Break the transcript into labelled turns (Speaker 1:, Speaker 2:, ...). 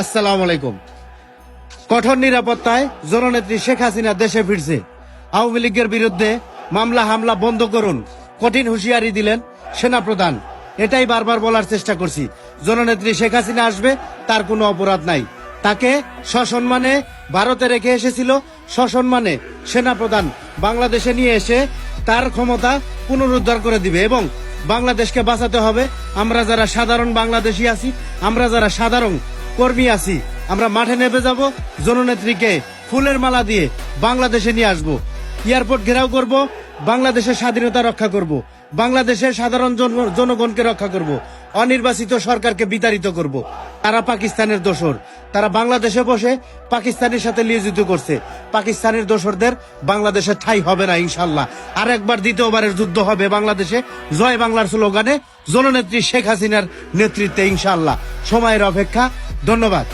Speaker 1: আসসালামু আলাইকুম। কঠোর নিরাপত্তায় জননেত্রী শেখ হাসিনা দেশে ফিরছে। আওয়ামী লীগের বিরুদ্ধে মামলা হামলা বন্ধ করুন, কঠিন হুঁশিয়ারি দিলেন সেনাপ্রধান। এটাই বারবার বলার চেষ্টা করছি, জননেত্রী শেখ হাসিনা আসবে, তার কোনো অপরাধ নাই। তাকে সসম্মানে ভারতে রেখে এসেছিল, সসম্মানে সেনাপ্রধান বাংলাদেশে নিয়ে এসে তার ক্ষমতা পুনরুদ্ধার করে দিবে এবং বাংলাদেশকে বাঁচাতে হবে। আমরা যারা সাধারণ বাংলাদেশি আছি, আমরা যারা সাধারণ কর্মী আছি, আমরা মাঠে নেমে যাব, জননেত্রীকে ফুলের মালা দিয়ে বাংলাদেশে নিয়ে আসব, এয়ারপোর্ট ঘেরাও করব, বাংলাদেশের স্বাধীনতা রক্ষা করব, বাংলাদেশের সাধারণ জনগণকে রক্ষা করব, অনির্বাচিত সরকারকে বিতাড়িত করব। তারা পাকিস্তানের দোসর, তারা বাংলাদেশে বসে পাকিস্তানের সাথে নিয়োজিত করছে। পাকিস্তানের দোসরদের বাংলাদেশে ঠাঁই হবে না ইনশাল্লাহ। আর একবার দ্বিতীয়বারের যুদ্ধ হবে বাংলাদেশে, জয় বাংলার স্লোগানে, জননেত্রী শেখ হাসিনার নেতৃত্বে ইনশাল্লাহ। সময়ের অপেক্ষা। ধন্যবাদ।